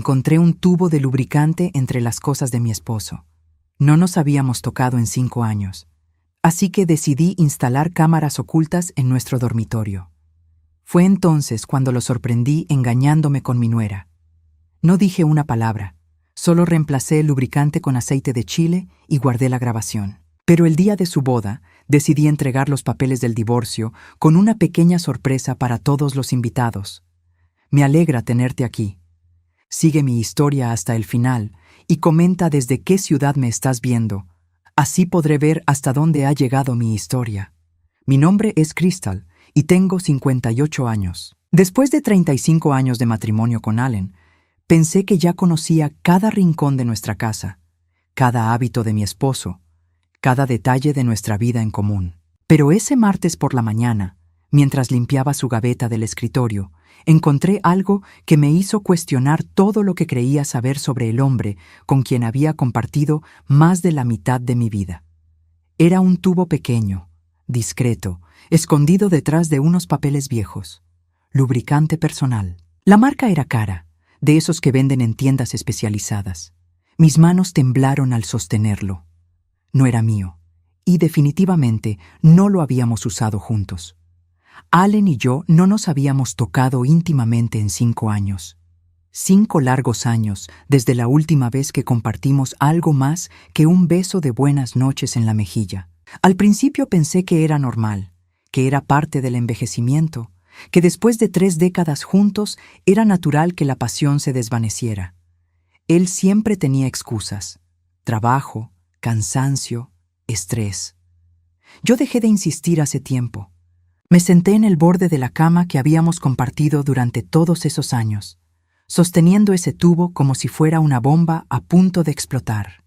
encontré un tubo de lubricante entre las cosas de mi esposo. No nos habíamos tocado en 5 años, así que decidí instalar cámaras ocultas en nuestro dormitorio. Fue entonces cuando lo sorprendí engañándome con mi nuera. No dije una palabra, solo reemplacé el lubricante con aceite de chile y guardé la grabación. Pero el día de su boda, decidí entregar los papeles del divorcio con una pequeña sorpresa para todos los invitados. Me alegra tenerte aquí. Sigue mi historia hasta el final y comenta desde qué ciudad me estás viendo. Así podré ver hasta dónde ha llegado mi historia. Mi nombre es Crystal y tengo 58 años. Después de 35 años de matrimonio con Allen, pensé que ya conocía cada rincón de nuestra casa, cada hábito de mi esposo, cada detalle de nuestra vida en común. Pero ese martes por la mañana, mientras limpiaba su gaveta del escritorio, encontré algo que me hizo cuestionar todo lo que creía saber sobre el hombre con quien había compartido más de la mitad de mi vida. Era un tubo pequeño, discreto, escondido detrás de unos papeles viejos. Lubricante personal. La marca era cara, de esos que venden en tiendas especializadas. Mis manos temblaron al sostenerlo. No era mío, y definitivamente no lo habíamos usado juntos. Allen y yo no nos habíamos tocado íntimamente en 5 años. 5 largos años desde la última vez que compartimos algo más que un beso de buenas noches en la mejilla. Al principio pensé que era normal, que era parte del envejecimiento, que después de 3 décadas juntos era natural que la pasión se desvaneciera. Él siempre tenía excusas: trabajo, cansancio, estrés. Yo dejé de insistir hace tiempo. Me senté en el borde de la cama que habíamos compartido durante todos esos años, sosteniendo ese tubo como si fuera una bomba a punto de explotar.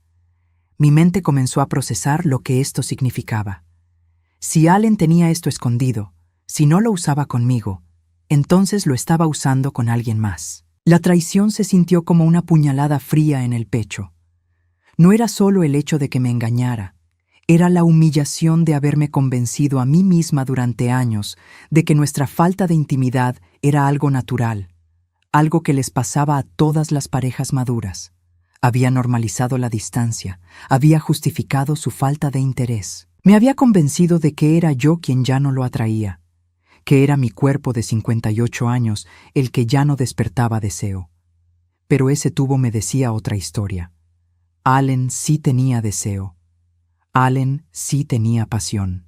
Mi mente comenzó a procesar lo que esto significaba. Si Allen tenía esto escondido, si no lo usaba conmigo, entonces lo estaba usando con alguien más. La traición se sintió como una puñalada fría en el pecho. No era solo el hecho de que me engañara, era la humillación de haberme convencido a mí misma durante años de que nuestra falta de intimidad era algo natural, algo que les pasaba a todas las parejas maduras. Había normalizado la distancia, había justificado su falta de interés. Me había convencido de que era yo quien ya no lo atraía, que era mi cuerpo de 58 años el que ya no despertaba deseo. Pero ese tubo me decía otra historia. Allen sí tenía deseo. Allen sí tenía pasión.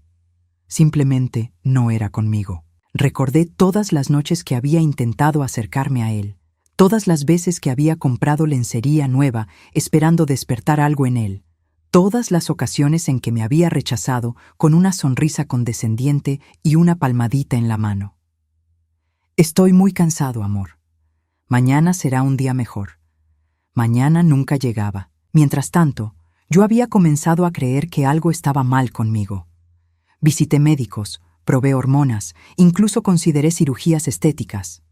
Simplemente no era conmigo. Recordé todas las noches que había intentado acercarme a él, todas las veces que había comprado lencería nueva esperando despertar algo en él, todas las ocasiones en que me había rechazado con una sonrisa condescendiente y una palmadita en la mano. Estoy muy cansado, amor. Mañana será un día mejor. Mañana nunca llegaba. Mientras tanto, yo había comenzado a creer que algo estaba mal conmigo. Visité médicos, probé hormonas, incluso consideré cirugías estéticas.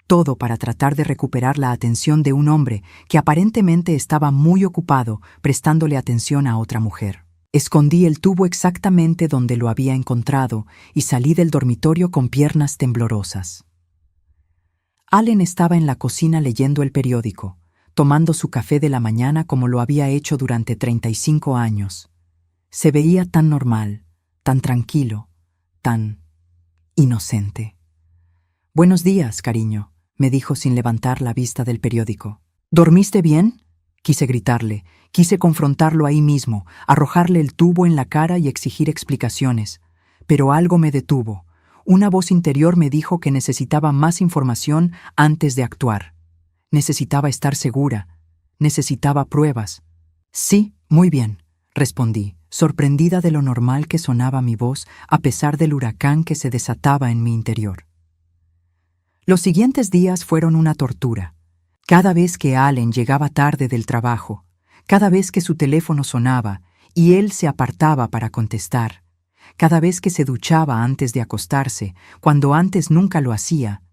Todo para tratar de recuperar la atención de un hombre que aparentemente estaba muy ocupado prestándole atención a otra mujer. Escondí el tubo exactamente donde lo había encontrado y salí del dormitorio con piernas temblorosas. Allen estaba en la cocina leyendo el periódico, tomando su café de la mañana como lo había hecho durante 35 años. Se veía tan normal, tan tranquilo, tan inocente. «Buenos días, cariño», me dijo sin levantar la vista del periódico. «¿Dormiste bien?». Quise gritarle, quise confrontarlo ahí mismo, arrojarle el tubo en la cara y exigir explicaciones. Pero algo me detuvo. Una voz interior me dijo que necesitaba más información antes de actuar. Necesitaba estar segura. Necesitaba pruebas. «Sí, muy bien», respondí, sorprendida de lo normal que sonaba mi voz a pesar del huracán que se desataba en mi interior. Los siguientes días fueron una tortura. Cada vez que Allen llegaba tarde del trabajo, cada vez que su teléfono sonaba y él se apartaba para contestar, cada vez que se duchaba antes de acostarse, cuando antes nunca lo hacía,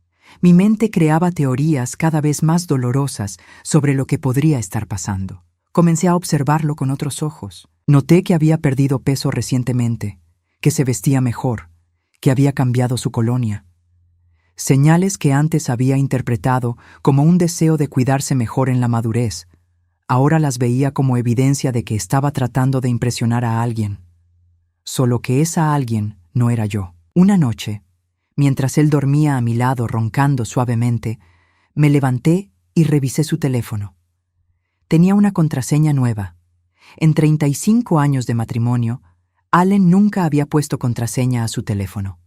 mi mente creaba teorías cada vez más dolorosas sobre lo que podría estar pasando. Comencé a observarlo con otros ojos. Noté que había perdido peso recientemente, que se vestía mejor, que había cambiado su colonia. Señales que antes había interpretado como un deseo de cuidarse mejor en la madurez, ahora las veía como evidencia de que estaba tratando de impresionar a alguien. Solo que esa alguien no era yo. Una noche, mientras él dormía a mi lado roncando suavemente, me levanté y revisé su teléfono. Tenía una contraseña nueva. En 35 años de matrimonio, Allen nunca había puesto contraseña a su teléfono.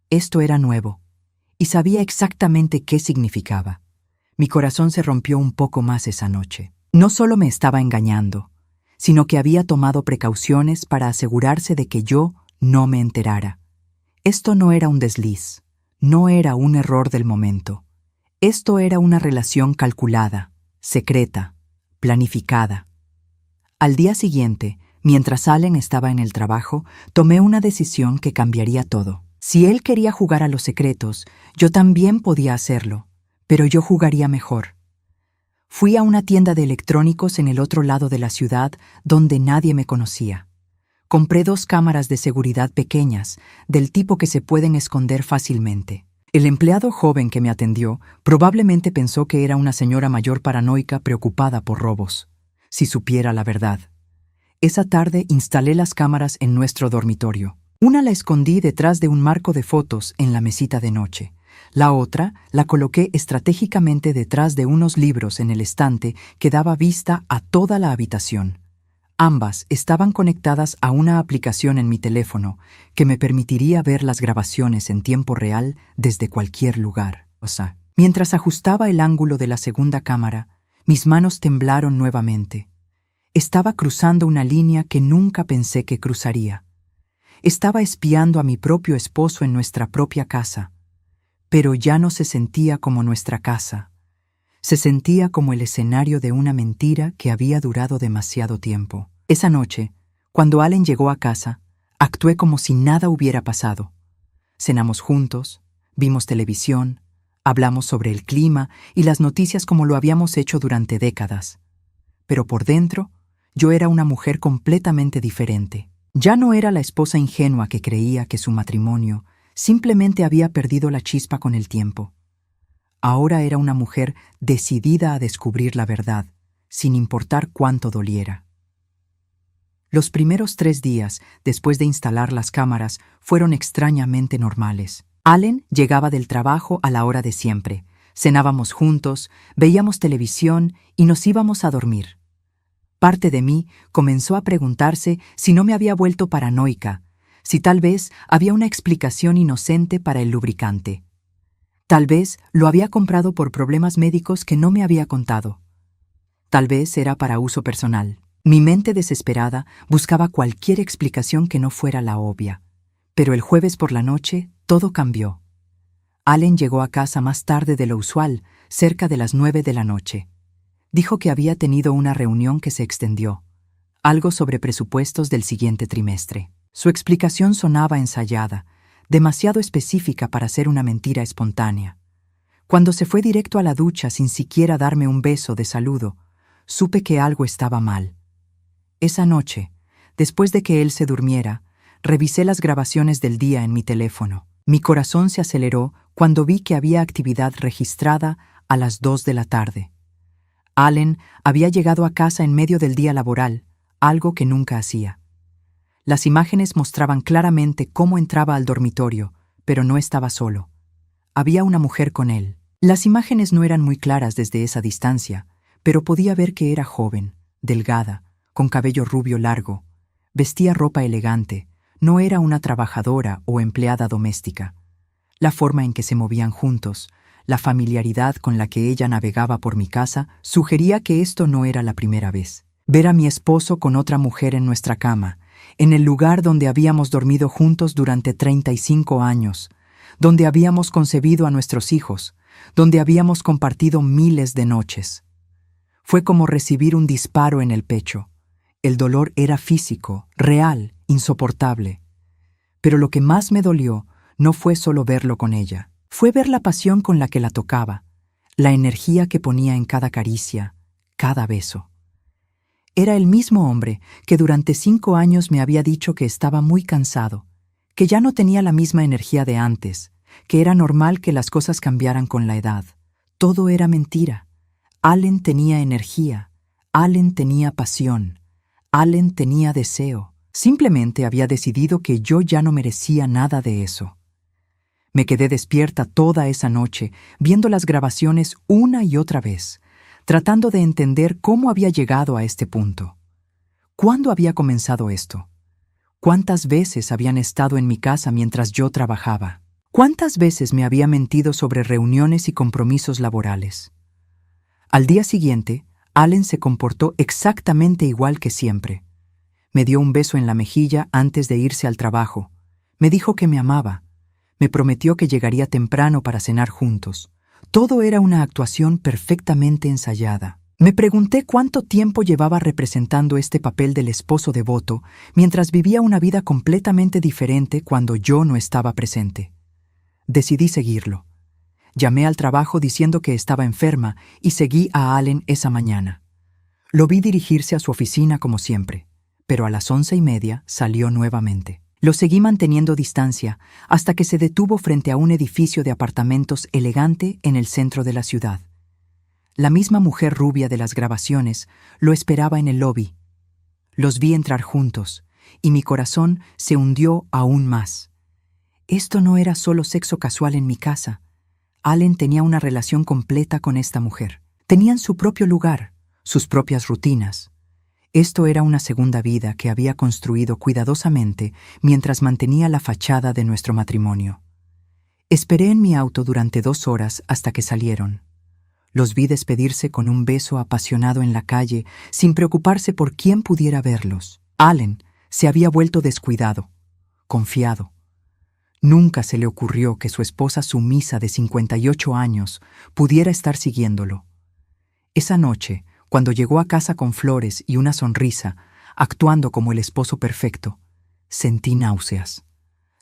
Esto era nuevo, y sabía exactamente qué significaba. Mi corazón se rompió un poco más esa noche. No solo me estaba engañando, sino que había tomado precauciones para asegurarse de que yo no me enterara. Esto no era un desliz, no era un error del momento. Esto era una relación calculada, secreta, planificada. Al día siguiente, mientras Allen estaba en el trabajo, tomé una decisión que cambiaría todo. Si él quería jugar a los secretos, yo también podía hacerlo, pero yo jugaría mejor. Fui a una tienda de electrónicos en el otro lado de la ciudad donde nadie me conocía. Compré 2 cámaras de seguridad pequeñas, del tipo que se pueden esconder fácilmente. El empleado joven que me atendió probablemente pensó que era una señora mayor paranoica preocupada por robos. Si supiera la verdad. Esa tarde instalé las cámaras en nuestro dormitorio. Una la escondí detrás de un marco de fotos en la mesita de noche. La otra la coloqué estratégicamente detrás de unos libros en el estante que daba vista a toda la habitación. Ambas estaban conectadas a una aplicación en mi teléfono que me permitiría ver las grabaciones en tiempo real desde cualquier lugar. Mientras ajustaba el ángulo de la segunda cámara, mis manos temblaron nuevamente. Estaba cruzando una línea que nunca pensé que cruzaría. Estaba espiando a mi propio esposo en nuestra propia casa, pero ya no se sentía como nuestra casa. Se sentía como el escenario de una mentira que había durado demasiado tiempo. Esa noche, cuando Allen llegó a casa, actué como si nada hubiera pasado. Cenamos juntos, vimos televisión, hablamos sobre el clima y las noticias como lo habíamos hecho durante décadas. Pero por dentro, yo era una mujer completamente diferente. Ya no era la esposa ingenua que creía que su matrimonio simplemente había perdido la chispa con el tiempo. Ahora era una mujer decidida a descubrir la verdad, sin importar cuánto doliera. Los primeros 3 días, después de instalar las cámaras, fueron extrañamente normales. Allen llegaba del trabajo a la hora de siempre. Cenábamos juntos, veíamos televisión y nos íbamos a dormir. Parte de mí comenzó a preguntarse si no me había vuelto paranoica, si tal vez había una explicación inocente para el lubricante. Tal vez lo había comprado por problemas médicos que no me había contado. Tal vez era para uso personal. Mi mente desesperada buscaba cualquier explicación que no fuera la obvia. Pero el jueves por la noche, todo cambió. Allen llegó a casa más tarde de lo usual, cerca de las 9 de la noche. Dijo que había tenido una reunión que se extendió, algo sobre presupuestos del siguiente trimestre. Su explicación sonaba ensayada, demasiado específica para ser una mentira espontánea. Cuando se fue directo a la ducha sin siquiera darme un beso de saludo, supe que algo estaba mal. Esa noche, después de que él se durmiera, revisé las grabaciones del día en mi teléfono. Mi corazón se aceleró cuando vi que había actividad registrada a las 2 de la tarde. Allen había llegado a casa en medio del día laboral, algo que nunca hacía. Las imágenes mostraban claramente cómo entraba al dormitorio, pero no estaba solo. Había una mujer con él. Las imágenes no eran muy claras desde esa distancia, pero podía ver que era joven, delgada, con cabello rubio largo. Vestía ropa elegante, no era una trabajadora o empleada doméstica. La forma en que se movían juntos, la familiaridad con la que ella navegaba por mi casa, sugería que esto no era la primera vez. Ver a mi esposo con otra mujer en nuestra cama, en el lugar donde habíamos dormido juntos durante 35 años, donde habíamos concebido a nuestros hijos, donde habíamos compartido miles de noches. Fue como recibir un disparo en el pecho. El dolor era físico, real, insoportable. Pero lo que más me dolió no fue solo verlo con ella. Fue ver la pasión con la que la tocaba, la energía que ponía en cada caricia, cada beso. Era el mismo hombre que durante 5 años me había dicho que estaba muy cansado, que ya no tenía la misma energía de antes, que era normal que las cosas cambiaran con la edad. Todo era mentira. Allen tenía energía, Allen tenía pasión, Allen tenía deseo. Simplemente había decidido que yo ya no merecía nada de eso. Me quedé despierta toda esa noche, viendo las grabaciones una y otra vez, tratando de entender cómo había llegado a este punto. ¿Cuándo había comenzado esto? ¿Cuántas veces habían estado en mi casa mientras yo trabajaba? ¿Cuántas veces me había mentido sobre reuniones y compromisos laborales? Al día siguiente, Allen se comportó exactamente igual que siempre. Me dio un beso en la mejilla antes de irse al trabajo. Me dijo que me amaba. Me prometió que llegaría temprano para cenar juntos. Todo era una actuación perfectamente ensayada. Me pregunté cuánto tiempo llevaba representando este papel del esposo devoto mientras vivía una vida completamente diferente cuando yo no estaba presente. Decidí seguirlo. Llamé al trabajo diciendo que estaba enferma y seguí a Allen esa mañana. Lo vi dirigirse a su oficina como siempre, pero a las 11:30 salió nuevamente. Lo seguí manteniendo distancia hasta que se detuvo frente a un edificio de apartamentos elegante en el centro de la ciudad. La misma mujer rubia de las grabaciones lo esperaba en el lobby. Los vi entrar juntos, y mi corazón se hundió aún más. Esto no era solo sexo casual en mi casa. Allen tenía una relación completa con esta mujer. Tenían su propio lugar, sus propias rutinas. Esto era una segunda vida que había construido cuidadosamente mientras mantenía la fachada de nuestro matrimonio. Esperé en mi auto durante 2 horas hasta que salieron. Los vi despedirse con un beso apasionado en la calle, sin preocuparse por quién pudiera verlos. Allen se había vuelto descuidado, confiado. Nunca se le ocurrió que su esposa sumisa de 58 años pudiera estar siguiéndolo. Esa noche, cuando llegó a casa con flores y una sonrisa, actuando como el esposo perfecto, sentí náuseas.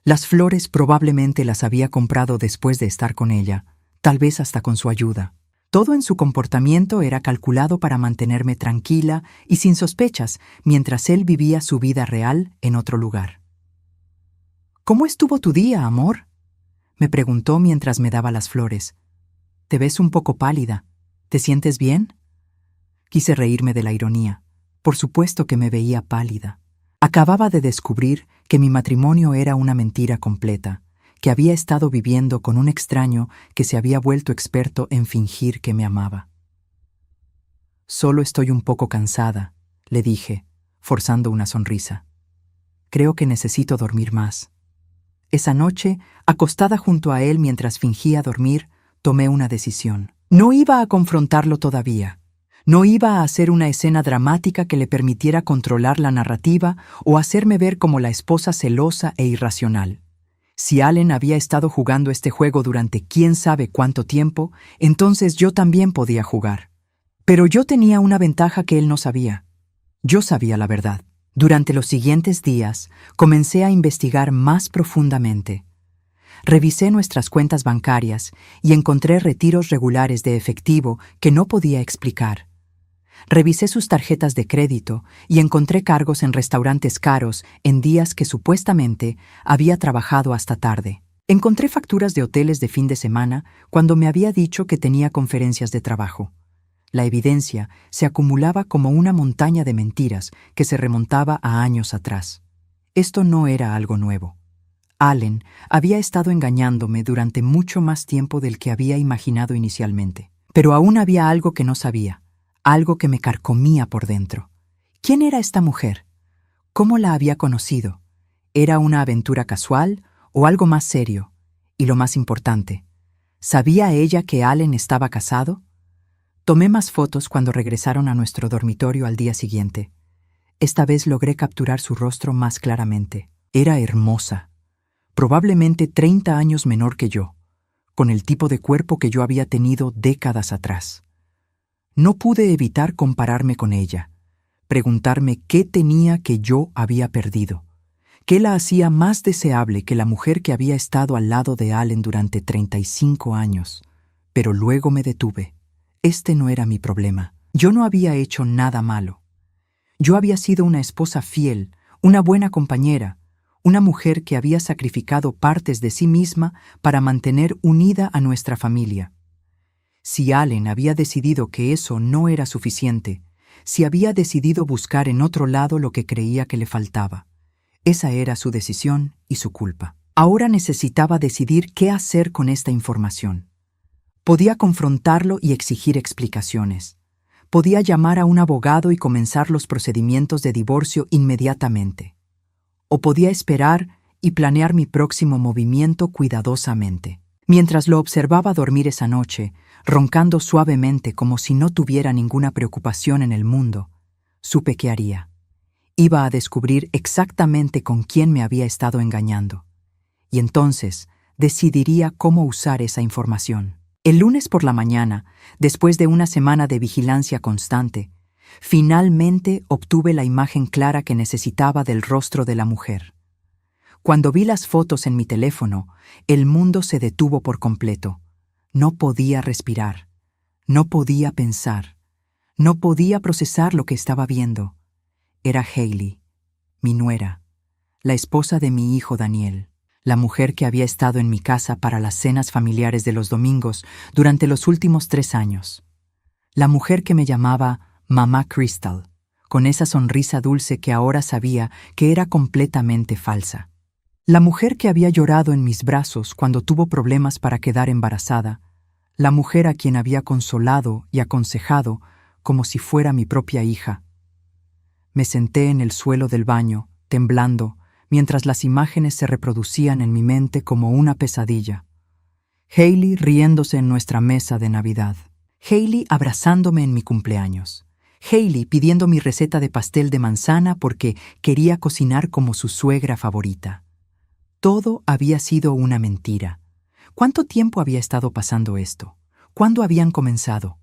Las flores probablemente las había comprado después de estar con ella, tal vez hasta con su ayuda. Todo en su comportamiento era calculado para mantenerme tranquila y sin sospechas mientras él vivía su vida real en otro lugar. «¿Cómo estuvo tu día, amor?», me preguntó mientras me daba las flores. «Te ves un poco pálida. ¿Te sientes bien?». Quise reírme de la ironía. Por supuesto que me veía pálida. Acababa de descubrir que mi matrimonio era una mentira completa, que había estado viviendo con un extraño que se había vuelto experto en fingir que me amaba. «Solo estoy un poco cansada», le dije, forzando una sonrisa. «Creo que necesito dormir más». Esa noche, acostada junto a él mientras fingía dormir, tomé una decisión. No iba a confrontarlo todavía. No iba a hacer una escena dramática que le permitiera controlar la narrativa o hacerme ver como la esposa celosa e irracional. Si Allen había estado jugando este juego durante quién sabe cuánto tiempo, entonces yo también podía jugar. Pero yo tenía una ventaja que él no sabía. Yo sabía la verdad. Durante los siguientes días, comencé a investigar más profundamente. Revisé nuestras cuentas bancarias y encontré retiros regulares de efectivo que no podía explicar. Revisé sus tarjetas de crédito y encontré cargos en restaurantes caros en días que supuestamente había trabajado hasta tarde. Encontré facturas de hoteles de fin de semana cuando me había dicho que tenía conferencias de trabajo. La evidencia se acumulaba como una montaña de mentiras que se remontaba a años atrás. Esto no era algo nuevo. Allen había estado engañándome durante mucho más tiempo del que había imaginado inicialmente. Pero aún había algo que no sabía, algo que me carcomía por dentro. ¿Quién era esta mujer? ¿Cómo la había conocido? ¿Era una aventura casual o algo más serio? Y lo más importante, ¿sabía ella que Allen estaba casado? Tomé más fotos cuando regresaron a nuestro dormitorio al día siguiente. Esta vez logré capturar su rostro más claramente. Era hermosa, probablemente 30 años menor que yo, con el tipo de cuerpo que yo había tenido décadas atrás. No pude evitar compararme con ella, preguntarme qué tenía que yo había perdido, qué la hacía más deseable que la mujer que había estado al lado de Allen durante 35 años. Pero luego me detuve. Este no era mi problema. Yo no había hecho nada malo. Yo había sido una esposa fiel, una buena compañera, una mujer que había sacrificado partes de sí misma para mantener unida a nuestra familia. Si Allen había decidido que eso no era suficiente, si había decidido buscar en otro lado lo que creía que le faltaba, esa era su decisión y su culpa. Ahora necesitaba decidir qué hacer con esta información. Podía confrontarlo y exigir explicaciones. Podía llamar a un abogado y comenzar los procedimientos de divorcio inmediatamente. O podía esperar y planear mi próximo movimiento cuidadosamente. Mientras lo observaba dormir esa noche, roncando suavemente como si no tuviera ninguna preocupación en el mundo, supe qué haría. Iba a descubrir exactamente con quién me había estado engañando. Y entonces decidiría cómo usar esa información. El lunes por la mañana, después de una semana de vigilancia constante, finalmente obtuve la imagen clara que necesitaba del rostro de la mujer. Cuando vi las fotos en mi teléfono, el mundo se detuvo por completo. No podía respirar, no podía pensar, no podía procesar lo que estaba viendo. Era Hailey, mi nuera, la esposa de mi hijo Daniel, la mujer que había estado en mi casa para las cenas familiares de los domingos durante los últimos 3 años. La mujer que me llamaba Mamá Crystal, con esa sonrisa dulce que ahora sabía que era completamente falsa. La mujer que había llorado en mis brazos cuando tuvo problemas para quedar embarazada, la mujer a quien había consolado y aconsejado como si fuera mi propia hija. Me senté en el suelo del baño, temblando, mientras las imágenes se reproducían en mi mente como una pesadilla. Hailey riéndose en nuestra mesa de Navidad. Hailey abrazándome en mi cumpleaños. Hailey pidiendo mi receta de pastel de manzana porque quería cocinar como su suegra favorita. Todo había sido una mentira. ¿Cuánto tiempo había estado pasando esto? ¿Cuándo habían comenzado?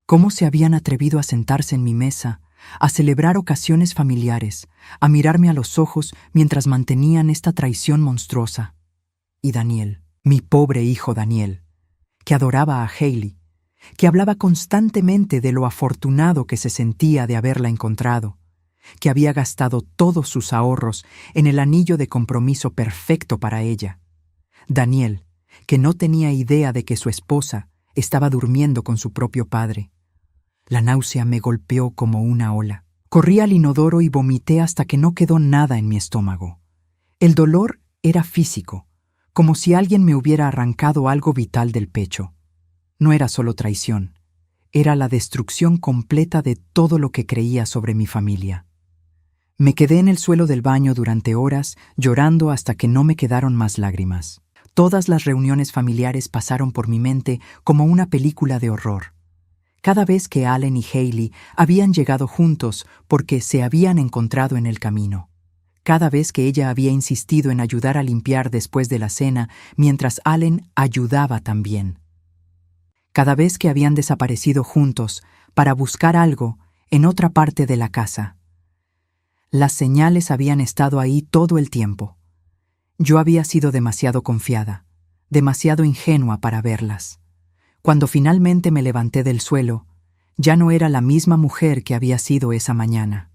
¿Cómo se habían atrevido a sentarse en mi mesa, a celebrar ocasiones familiares, a mirarme a los ojos mientras mantenían esta traición monstruosa? Y Daniel, mi pobre hijo Daniel, que adoraba a Hailey, que hablaba constantemente de lo afortunado que se sentía de haberla encontrado, que había gastado todos sus ahorros en el anillo de compromiso perfecto para ella. Daniel, que no tenía idea de que su esposa estaba durmiendo con su propio padre. La náusea me golpeó como una ola. Corrí al inodoro y vomité hasta que no quedó nada en mi estómago. El dolor era físico, como si alguien me hubiera arrancado algo vital del pecho. No era solo traición, era la destrucción completa de todo lo que creía sobre mi familia. Me quedé en el suelo del baño durante horas, llorando hasta que no me quedaron más lágrimas. Todas las reuniones familiares pasaron por mi mente como una película de horror. Cada vez que Allen y Hailey habían llegado juntos porque se habían encontrado en el camino. Cada vez que ella había insistido en ayudar a limpiar después de la cena, mientras Allen ayudaba también. Cada vez que habían desaparecido juntos para buscar algo en otra parte de la casa. Las señales habían estado ahí todo el tiempo. Yo había sido demasiado confiada, demasiado ingenua para verlas. Cuando finalmente me levanté del suelo, ya no era la misma mujer que había sido esa mañana.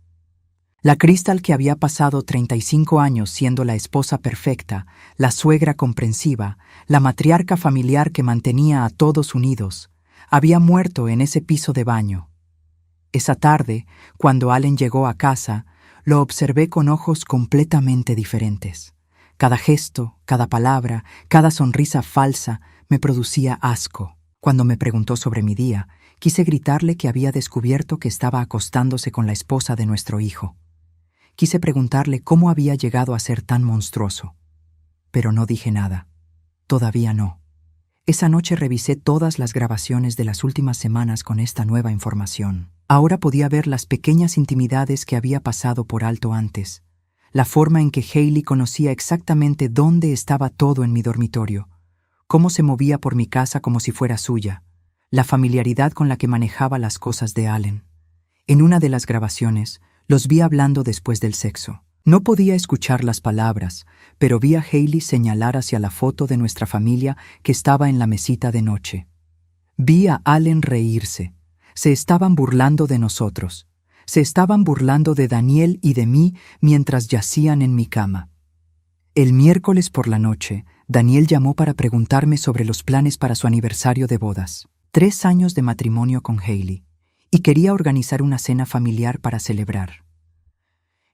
La Crystal que había pasado 35 años siendo la esposa perfecta, la suegra comprensiva, la matriarca familiar que mantenía a todos unidos, había muerto en ese piso de baño. Esa tarde, cuando Allen llegó a casa, lo observé con ojos completamente diferentes. Cada gesto, cada palabra, cada sonrisa falsa me producía asco. Cuando me preguntó sobre mi día, quise gritarle que había descubierto que estaba acostándose con la esposa de nuestro hijo. Quise preguntarle cómo había llegado a ser tan monstruoso. Pero no dije nada. Todavía no. Esa noche revisé todas las grabaciones de las últimas semanas con esta nueva información. Ahora podía ver las pequeñas intimidades que había pasado por alto antes, la forma en que Hailey conocía exactamente dónde estaba todo en mi dormitorio, cómo se movía por mi casa como si fuera suya, la familiaridad con la que manejaba las cosas de Allen. En una de las grabaciones, los vi hablando después del sexo. No podía escuchar las palabras, pero vi a Hailey señalar hacia la foto de nuestra familia que estaba en la mesita de noche. Vi a Allen reírse. Se estaban burlando de nosotros. Se estaban burlando de Daniel y de mí mientras yacían en mi cama. El miércoles por la noche, Daniel llamó para preguntarme sobre los planes para su aniversario de bodas. 3 años de matrimonio con Hailey, y quería organizar una cena familiar para celebrar.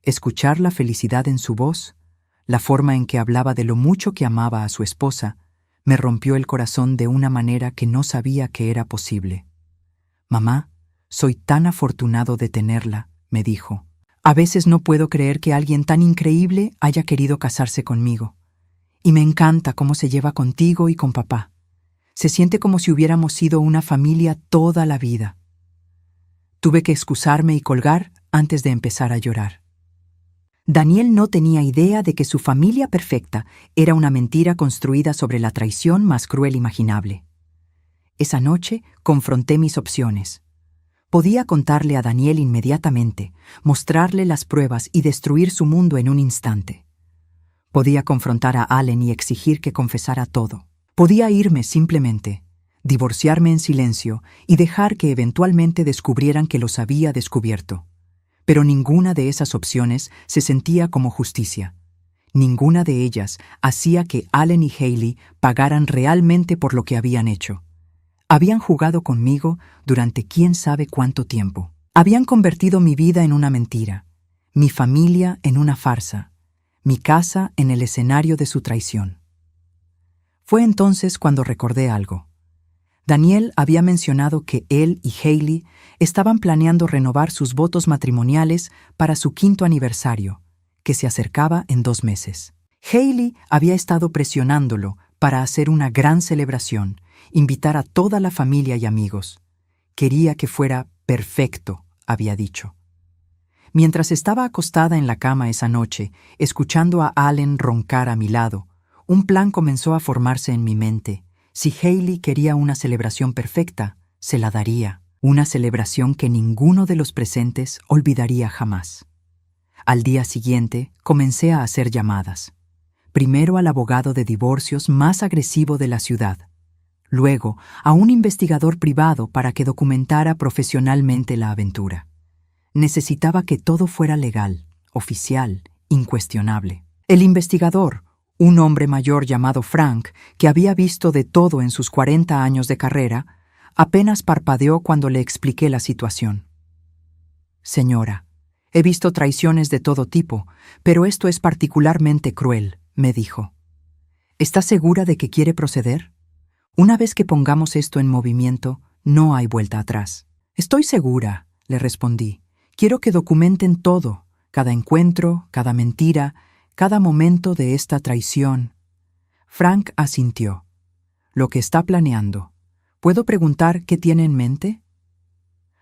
Escuchar la felicidad en su voz, la forma en que hablaba de lo mucho que amaba a su esposa, me rompió el corazón de una manera que no sabía que era posible. «Mamá, soy tan afortunado de tenerla», me dijo. «A veces no puedo creer que alguien tan increíble haya querido casarse conmigo. Y me encanta cómo se lleva contigo y con papá. Se siente como si hubiéramos sido una familia toda la vida». Tuve que excusarme y colgar antes de empezar a llorar. Daniel no tenía idea de que su familia perfecta era una mentira construida sobre la traición más cruel imaginable. Esa noche confronté mis opciones. Podía contarle a Daniel inmediatamente, mostrarle las pruebas y destruir su mundo en un instante. Podía confrontar a Allen y exigir que confesara todo. Podía irme simplemente, divorciarme en silencio y dejar que eventualmente descubrieran que los había descubierto. Pero ninguna de esas opciones se sentía como justicia. Ninguna de ellas hacía que Allen y Hailey pagaran realmente por lo que habían hecho. Habían jugado conmigo durante quién sabe cuánto tiempo. Habían convertido mi vida en una mentira, mi familia en una farsa, mi casa en el escenario de su traición. Fue entonces cuando recordé algo. Daniel había mencionado que él y Hailey estaban planeando renovar sus votos matrimoniales para su 5º aniversario, que se acercaba en 2 meses. Hailey había estado presionándolo para hacer una gran celebración, invitar a toda la familia y amigos. Quería que fuera perfecto, había dicho. Mientras estaba acostada en la cama esa noche, escuchando a Allen roncar a mi lado, un plan comenzó a formarse en mi mente. Si Hailey quería una celebración perfecta, se la daría. Una celebración que ninguno de los presentes olvidaría jamás. Al día siguiente, comencé a hacer llamadas. Primero al abogado de divorcios más agresivo de la ciudad. Luego a un investigador privado para que documentara profesionalmente la aventura. Necesitaba que todo fuera legal, oficial, incuestionable. El investigador, un hombre mayor llamado Frank, que había visto de todo en sus 40 años de carrera, apenas parpadeó cuando le expliqué la situación. «Señora, he visto traiciones de todo tipo, pero esto es particularmente cruel», me dijo. «¿Está segura de que quiere proceder? Una vez que pongamos esto en movimiento, no hay vuelta atrás». «Estoy segura», le respondí. «Quiero que documenten todo, cada encuentro, cada mentira, cada momento de esta traición». Frank asintió. «Lo que está planeando. ¿Puedo preguntar qué tiene en mente?»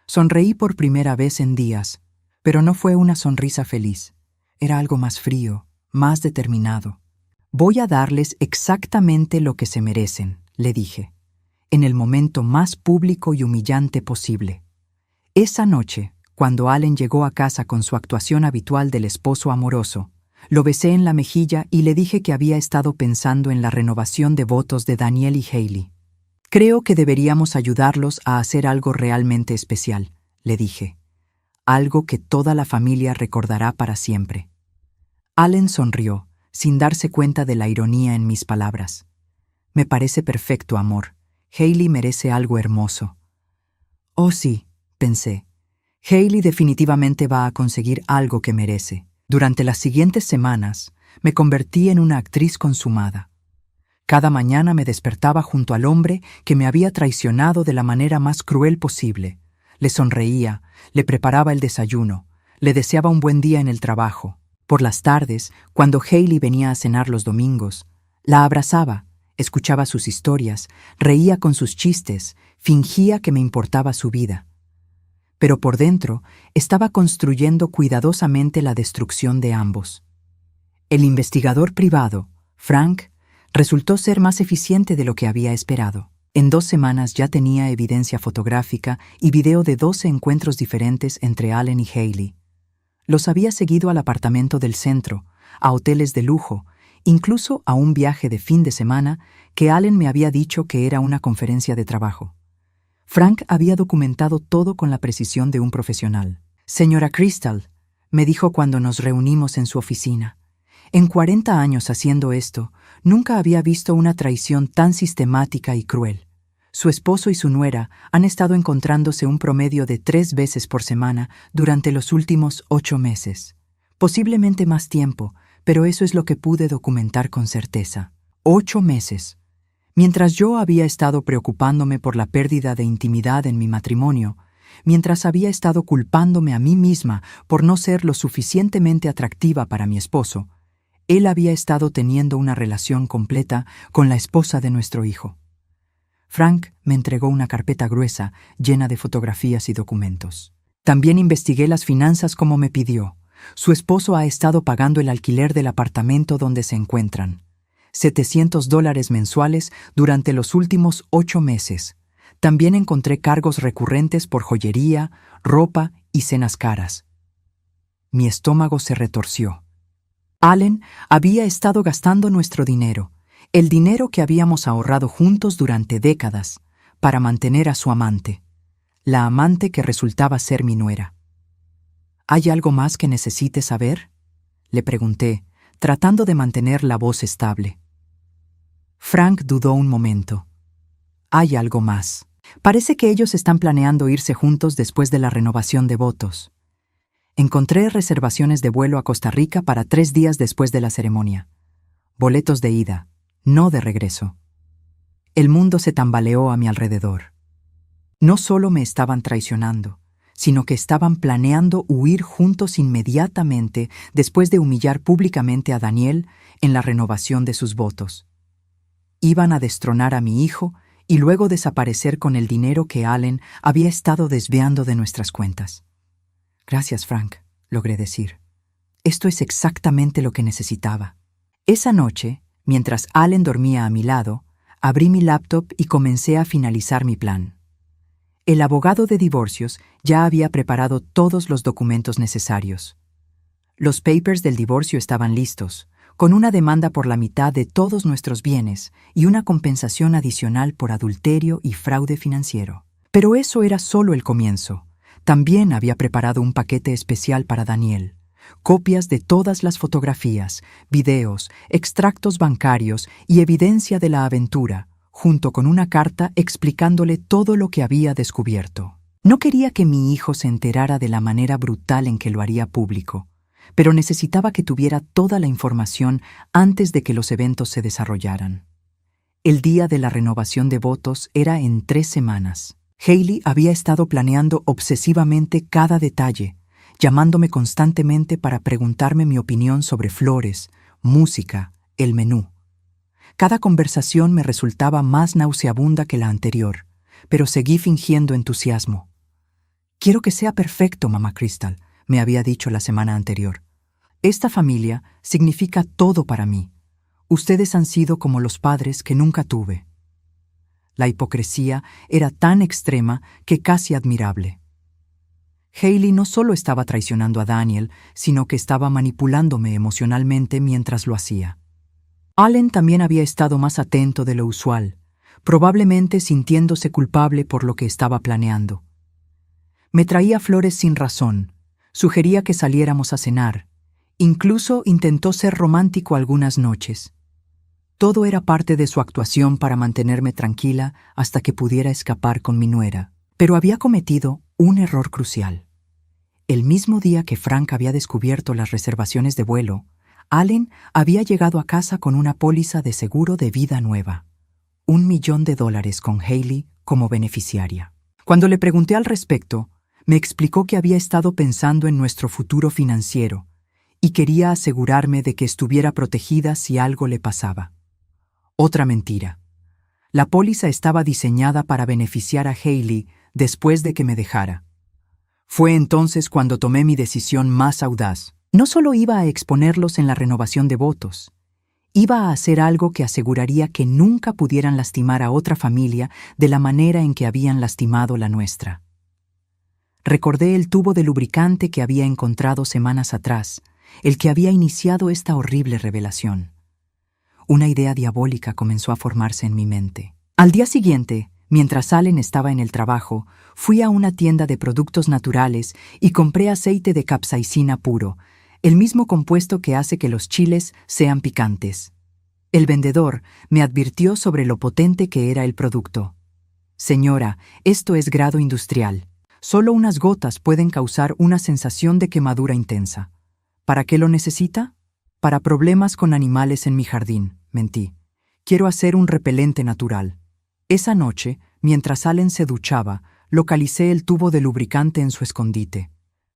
Sonreí por primera vez en días, pero no fue una sonrisa feliz. Era algo más frío, más determinado. «Voy a darles exactamente lo que se merecen», le dije, en el momento más público y humillante posible. Esa noche, cuando Allen llegó a casa con su actuación habitual del esposo amoroso, lo besé en la mejilla y le dije que había estado pensando en la renovación de votos de Daniel y Hailey. «Creo que deberíamos ayudarlos a hacer algo realmente especial», le dije. «Algo que toda la familia recordará para siempre». Allen sonrió, sin darse cuenta de la ironía en mis palabras. «Me parece perfecto, amor. Hailey merece algo hermoso». «Oh sí», pensé. «Hailey definitivamente va a conseguir algo que merece». Durante las siguientes semanas, me convertí en una actriz consumada. Cada mañana me despertaba junto al hombre que me había traicionado de la manera más cruel posible. Le sonreía, le preparaba el desayuno, le deseaba un buen día en el trabajo. Por las tardes, cuando Hailey venía a cenar los domingos, la abrazaba, escuchaba sus historias, reía con sus chistes, fingía que me importaba su vida. Pero por dentro estaba construyendo cuidadosamente la destrucción de ambos. El investigador privado, Frank, resultó ser más eficiente de lo que había esperado. En 2 semanas ya tenía evidencia fotográfica y video de 12 encuentros diferentes entre Allen y Hailey. Los había seguido al apartamento del centro, a hoteles de lujo, incluso a un viaje de fin de semana que Allen me había dicho que era una conferencia de trabajo. Frank había documentado todo con la precisión de un profesional. «Señora Crystal», me dijo cuando nos reunimos en su oficina, En 40 años haciendo esto, nunca había visto una traición tan sistemática y cruel. Su esposo y su nuera han estado encontrándose un promedio de 3 veces por semana durante los últimos 8 meses. Posiblemente más tiempo, pero eso es lo que pude documentar con certeza. 8 meses. Mientras yo había estado preocupándome por la pérdida de intimidad en mi matrimonio, mientras había estado culpándome a mí misma por no ser lo suficientemente atractiva para mi esposo, él había estado teniendo una relación completa con la esposa de nuestro hijo. Frank me entregó una carpeta gruesa llena de fotografías y documentos. También investigué las finanzas como me pidió. Su esposo ha estado pagando el alquiler del apartamento donde se encuentran. $700 mensuales durante los últimos 8 meses. También encontré cargos recurrentes por joyería, ropa y cenas caras. Mi estómago se retorció. Allen había estado gastando nuestro dinero, el dinero que habíamos ahorrado juntos durante décadas, para mantener a su amante, la amante que resultaba ser mi nuera. ¿Hay algo más que necesite saber?, le pregunté, tratando de mantener la voz estable. Frank dudó un momento. Hay algo más. Parece que ellos están planeando irse juntos después de la renovación de votos. Encontré reservaciones de vuelo a Costa Rica para 3 días después de la ceremonia. Boletos de ida, no de regreso. El mundo se tambaleó a mi alrededor. No solo me estaban traicionando, sino que estaban planeando huir juntos inmediatamente después de humillar públicamente a Daniel en la renovación de sus votos. Iban a destronar a mi hijo y luego desaparecer con el dinero que Allen había estado desviando de nuestras cuentas. Gracias, Frank, logré decir. Esto es exactamente lo que necesitaba. Esa noche, mientras Allen dormía a mi lado, abrí mi laptop y comencé a finalizar mi plan. El abogado de divorcios ya había preparado todos los documentos necesarios. Los papers del divorcio estaban listos, con una demanda por la mitad de todos nuestros bienes y una compensación adicional por adulterio y fraude financiero. Pero eso era solo el comienzo. También había preparado un paquete especial para Daniel, copias de todas las fotografías, videos, extractos bancarios y evidencia de la aventura, junto con una carta explicándole todo lo que había descubierto. No quería que mi hijo se enterara de la manera brutal en que lo haría público, pero necesitaba que tuviera toda la información antes de que los eventos se desarrollaran. El día de la renovación de votos era en 3 semanas. Hailey había estado planeando obsesivamente cada detalle, llamándome constantemente para preguntarme mi opinión sobre flores, música, el menú. Cada conversación me resultaba más nauseabunda que la anterior, pero seguí fingiendo entusiasmo. «Quiero que sea perfecto, mamá Crystal», me había dicho la semana anterior. «Esta familia significa todo para mí. Ustedes han sido como los padres que nunca tuve». La hipocresía era tan extrema que casi admirable. Hailey no solo estaba traicionando a Daniel, sino que estaba manipulándome emocionalmente mientras lo hacía. Allen también había estado más atento de lo usual, probablemente sintiéndose culpable por lo que estaba planeando. Me traía flores sin razón, sugería que saliéramos a cenar, incluso intentó ser romántico algunas noches. Todo era parte de su actuación para mantenerme tranquila hasta que pudiera escapar con mi nuera. Pero había cometido un error crucial. El mismo día que Frank había descubierto las reservaciones de vuelo, Allen había llegado a casa con una póliza de seguro de vida nueva. $1 millón con Hailey como beneficiaria. Cuando le pregunté al respecto, me explicó que había estado pensando en nuestro futuro financiero y quería asegurarme de que estuviera protegida si algo le pasaba. Otra mentira. La póliza estaba diseñada para beneficiar a Hailey después de que me dejara. Fue entonces cuando tomé mi decisión más audaz. No solo iba a exponerlos en la renovación de votos, iba a hacer algo que aseguraría que nunca pudieran lastimar a otra familia de la manera en que habían lastimado la nuestra. Recordé el tubo de lubricante que había encontrado semanas atrás, el que había iniciado esta horrible revelación. Una idea diabólica comenzó a formarse en mi mente. Al día siguiente, mientras Allen estaba en el trabajo, fui a una tienda de productos naturales y compré aceite de capsaicina puro, el mismo compuesto que hace que los chiles sean picantes. El vendedor me advirtió sobre lo potente que era el producto. Señora, esto es grado industrial. Solo unas gotas pueden causar una sensación de quemadura intensa. ¿Para qué lo necesita? Para problemas con animales en mi jardín, mentí. Quiero hacer un repelente natural. Esa noche, mientras Allen se duchaba, localicé el tubo de lubricante en su escondite.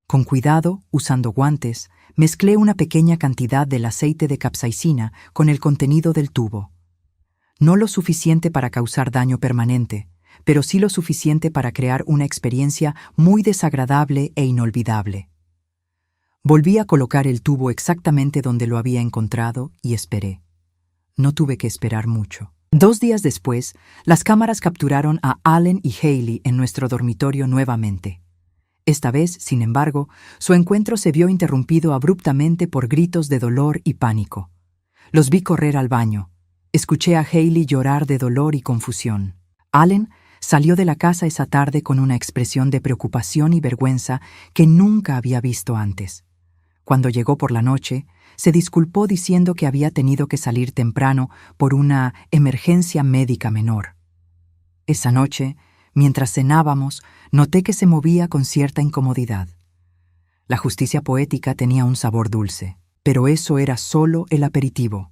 Con cuidado, usando guantes, mezclé una pequeña cantidad del aceite de capsaicina con el contenido del tubo. No lo suficiente para causar daño permanente, pero sí lo suficiente para crear una experiencia muy desagradable e inolvidable. Volví a colocar el tubo exactamente donde lo había encontrado y esperé. No tuve que esperar mucho. 2 días después, las cámaras capturaron a Allen y Hailey en nuestro dormitorio nuevamente. Esta vez, sin embargo, su encuentro se vio interrumpido abruptamente por gritos de dolor y pánico. Los vi correr al baño. Escuché a Hailey llorar de dolor y confusión. Allen salió de la casa esa tarde con una expresión de preocupación y vergüenza que nunca había visto antes. Cuando llegó por la noche, se disculpó diciendo que había tenido que salir temprano por una emergencia médica menor. Esa noche, mientras cenábamos, noté que se movía con cierta incomodidad. La justicia poética tenía un sabor dulce, pero eso era solo el aperitivo.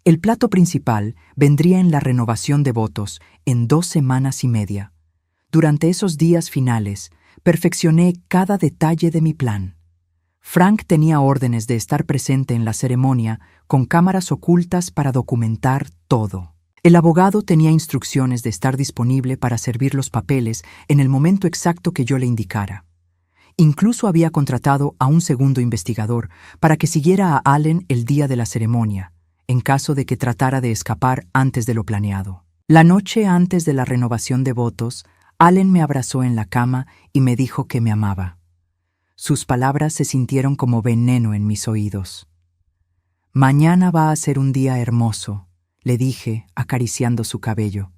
El plato principal vendría en la renovación de votos en 2 semanas y media. Durante esos días finales, perfeccioné cada detalle de mi plan. Frank tenía órdenes de estar presente en la ceremonia con cámaras ocultas para documentar todo. El abogado tenía instrucciones de estar disponible para servir los papeles en el momento exacto que yo le indicara. Incluso había contratado a un segundo investigador para que siguiera a Allen el día de la ceremonia, en caso de que tratara de escapar antes de lo planeado. La noche antes de la renovación de votos, Allen me abrazó en la cama y me dijo que me amaba. Sus palabras se sintieron como veneno en mis oídos. «Mañana va a ser un día hermoso», le dije, acariciando su cabello.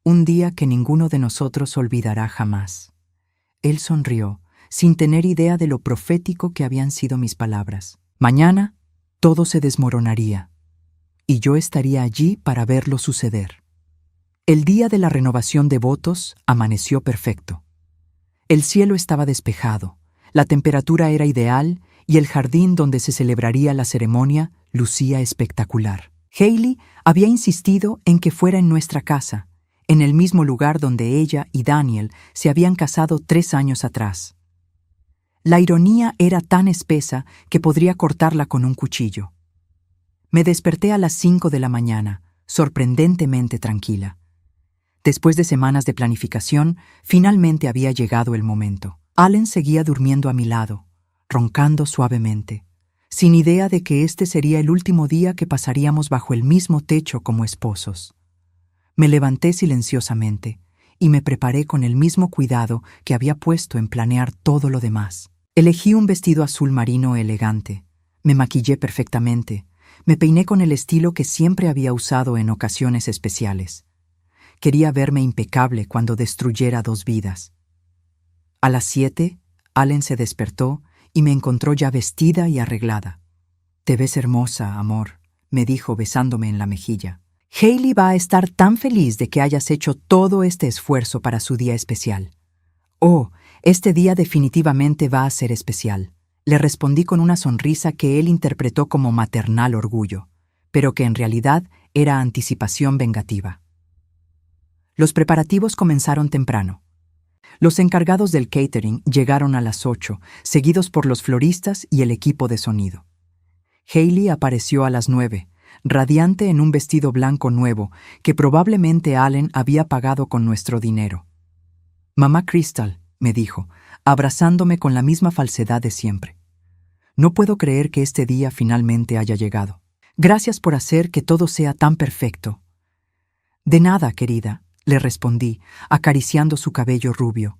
«Un día que ninguno de nosotros olvidará jamás». Él sonrió, sin tener idea de lo profético que habían sido mis palabras. Mañana, todo se desmoronaría, y yo estaría allí para verlo suceder. El día de la renovación de votos amaneció perfecto. El cielo estaba despejado. La temperatura era ideal y el jardín donde se celebraría la ceremonia lucía espectacular. Hailey había insistido en que fuera en nuestra casa, en el mismo lugar donde ella y Daniel se habían casado 3 años atrás. La ironía era tan espesa que podría cortarla con un cuchillo. Me desperté a las 5 de la mañana, sorprendentemente tranquila. Después de semanas de planificación, finalmente había llegado el momento. Allen seguía durmiendo a mi lado, roncando suavemente, sin idea de que este sería el último día que pasaríamos bajo el mismo techo como esposos. Me levanté silenciosamente y me preparé con el mismo cuidado que había puesto en planear todo lo demás. Elegí un vestido azul marino elegante, me maquillé perfectamente, me peiné con el estilo que siempre había usado en ocasiones especiales. Quería verme impecable cuando destruyera 2 vidas. A las 7, Allen se despertó y me encontró ya vestida y arreglada. «Te ves hermosa, amor», me dijo besándome en la mejilla. «Hailey va a estar tan feliz de que hayas hecho todo este esfuerzo para su día especial». «Oh, este día definitivamente va a ser especial», le respondí con una sonrisa que él interpretó como maternal orgullo, pero que en realidad era anticipación vengativa. Los preparativos comenzaron temprano. Los encargados del catering llegaron a las 8, seguidos por los floristas y el equipo de sonido. Hailey apareció a las 9, radiante en un vestido blanco nuevo que probablemente Allen había pagado con nuestro dinero. «Mamá Crystal», me dijo, abrazándome con la misma falsedad de siempre. «No puedo creer que este día finalmente haya llegado. Gracias por hacer que todo sea tan perfecto». «De nada, querida», le respondí, acariciando su cabello rubio.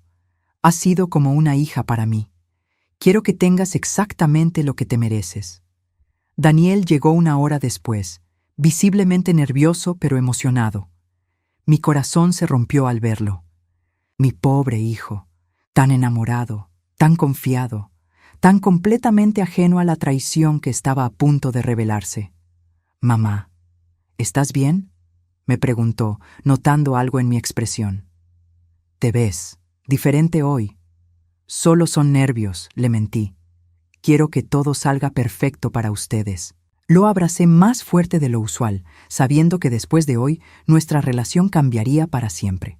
«Has sido como una hija para mí. Quiero que tengas exactamente lo que te mereces». Daniel llegó 1 hora después, visiblemente nervioso pero emocionado. Mi corazón se rompió al verlo. Mi pobre hijo, tan enamorado, tan confiado, tan completamente ajeno a la traición que estaba a punto de revelarse. «Mamá, ¿estás bien?», me preguntó, notando algo en mi expresión. «Te ves diferente hoy». «Solo son nervios», le mentí. «Quiero que todo salga perfecto para ustedes». Lo abracé más fuerte de lo usual, sabiendo que después de hoy nuestra relación cambiaría para siempre.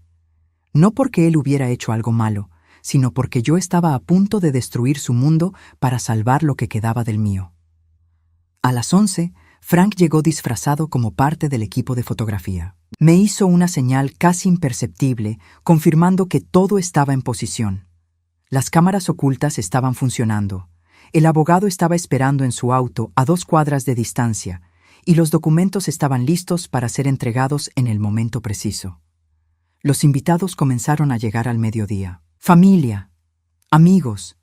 No porque él hubiera hecho algo malo, sino porque yo estaba a punto de destruir su mundo para salvar lo que quedaba del mío. A las 11, Frank llegó disfrazado como parte del equipo de fotografía. Me hizo una señal casi imperceptible, confirmando que todo estaba en posición. Las cámaras ocultas estaban funcionando. El abogado estaba esperando en su auto a 2 cuadras de distancia, y los documentos estaban listos para ser entregados en el momento preciso. Los invitados comenzaron a llegar al mediodía. Familia, amigos,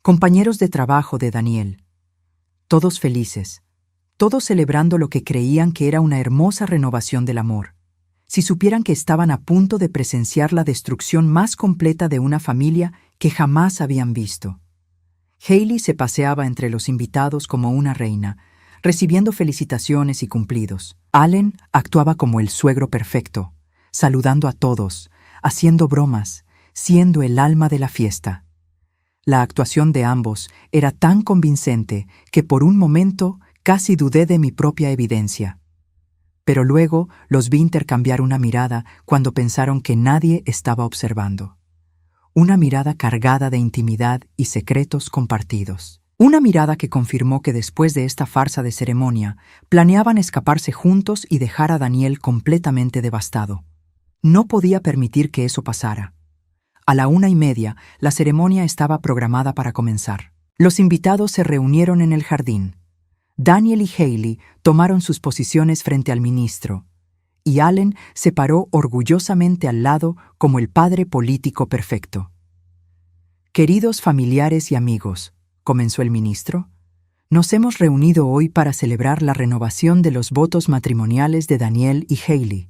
compañeros de trabajo de Daniel. Todos felices, todos celebrando lo que creían que era una hermosa renovación del amor. Si supieran que estaban a punto de presenciar la destrucción más completa de una familia que jamás habían visto. Hailey se paseaba entre los invitados como una reina, recibiendo felicitaciones y cumplidos. Allen actuaba como el suegro perfecto, saludando a todos, haciendo bromas, siendo el alma de la fiesta. La actuación de ambos era tan convincente que por un momento casi dudé de mi propia evidencia. Pero luego los vi intercambiar una mirada cuando pensaron que nadie estaba observando. Una mirada cargada de intimidad y secretos compartidos. Una mirada que confirmó que después de esta farsa de ceremonia, planeaban escaparse juntos y dejar a Daniel completamente devastado. No podía permitir que eso pasara. A la 1:30, la ceremonia estaba programada para comenzar. Los invitados se reunieron en el jardín. Daniel y Hailey tomaron sus posiciones frente al ministro, y Allen se paró orgullosamente al lado como el padre político perfecto. «Queridos familiares y amigos», comenzó el ministro, «nos hemos reunido hoy para celebrar la renovación de los votos matrimoniales de Daniel y Hailey».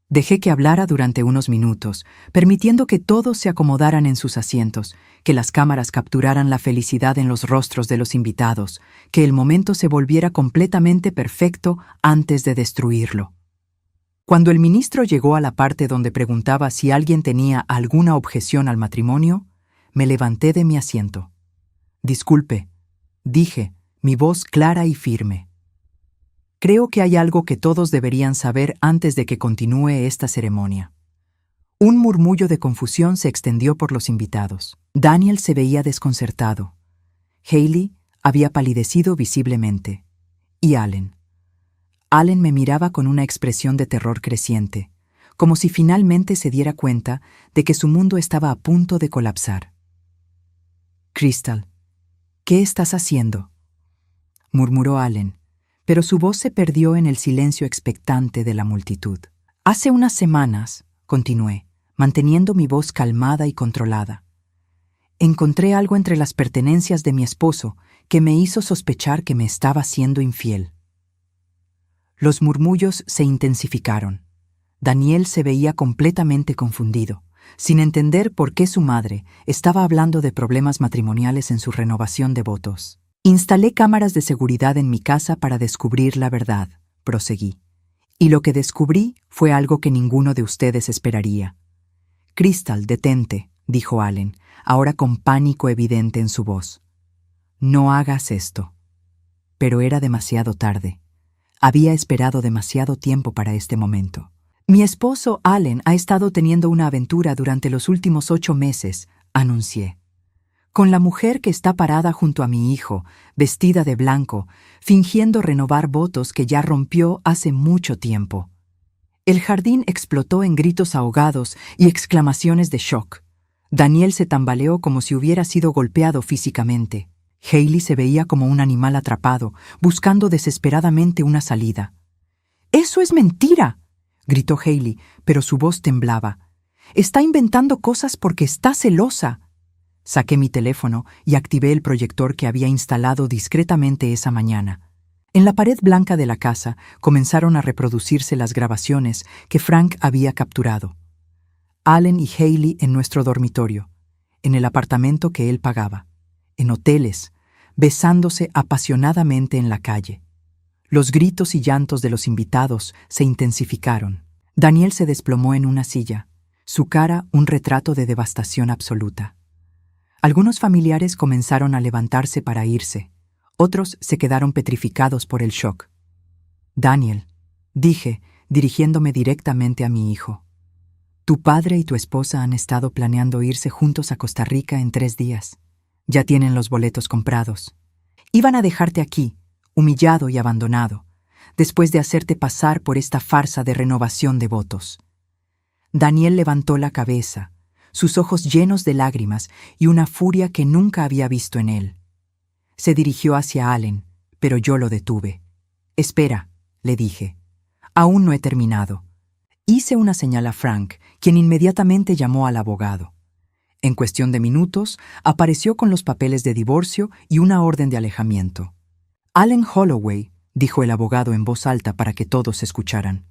Dejé que hablara durante unos minutos, permitiendo que todos se acomodaran en sus asientos, que las cámaras capturaran la felicidad en los rostros de los invitados, que el momento se volviera completamente perfecto antes de destruirlo. Cuando el ministro llegó a la parte donde preguntaba si alguien tenía alguna objeción al matrimonio, me levanté de mi asiento. «Disculpe», dije, mi voz clara y firme. «Creo que hay algo que todos deberían saber antes de que continúe esta ceremonia». Un murmullo de confusión se extendió por los invitados. Daniel se veía desconcertado. Hailey había palidecido visiblemente. Y Allen. Allen me miraba con una expresión de terror creciente, como si finalmente se diera cuenta de que su mundo estaba a punto de colapsar. «Crystal, ¿qué estás haciendo?», murmuró Allen, pero su voz se perdió en el silencio expectante de la multitud. «Hace unas semanas», continué, manteniendo mi voz calmada y controlada, «encontré algo entre las pertenencias de mi esposo que me hizo sospechar que me estaba siendo infiel». Los murmullos se intensificaron. Daniel se veía completamente confundido, sin entender por qué su madre estaba hablando de problemas matrimoniales en su renovación de votos. «Instalé cámaras de seguridad en mi casa para descubrir la verdad», proseguí. «Y lo que descubrí fue algo que ninguno de ustedes esperaría». «Crystal, detente», dijo Allen, ahora con pánico evidente en su voz. «No hagas esto». Pero era demasiado tarde. Había esperado demasiado tiempo para este momento. «Mi esposo, Allen, ha estado teniendo una aventura durante los últimos 8 meses», anuncié. «Con la mujer que está parada junto a mi hijo, vestida de blanco, fingiendo renovar votos que ya rompió hace mucho tiempo». El jardín explotó en gritos ahogados y exclamaciones de shock. Daniel se tambaleó como si hubiera sido golpeado físicamente. Hailey se veía como un animal atrapado, buscando desesperadamente una salida. «¡Eso es mentira!», gritó Hailey, pero su voz temblaba. «Está inventando cosas porque está celosa». Saqué mi teléfono y activé el proyector que había instalado discretamente esa mañana. En la pared blanca de la casa comenzaron a reproducirse las grabaciones que Frank había capturado. Allen y Hailey en nuestro dormitorio, en el apartamento que él pagaba, en hoteles, besándose apasionadamente en la calle. Los gritos y llantos de los invitados se intensificaron. Daniel se desplomó en una silla, su cara un retrato de devastación absoluta. Algunos familiares comenzaron a levantarse para irse, otros se quedaron petrificados por el shock. Daniel, dije, dirigiéndome directamente a mi hijo, tu padre y tu esposa han estado planeando irse juntos a Costa Rica en 3 días. Ya tienen los boletos comprados. Iban a dejarte aquí, humillado y abandonado, después de hacerte pasar por esta farsa de renovación de votos. Daniel levantó la cabeza, sus ojos llenos de lágrimas y una furia que nunca había visto en él. Se dirigió hacia Allen, pero yo lo detuve. Espera, le dije. Aún no he terminado. Hice una señal a Frank, quien inmediatamente llamó al abogado. En cuestión de minutos, apareció con los papeles de divorcio y una orden de alejamiento. Allen Holloway, dijo el abogado en voz alta para que todos escucharan,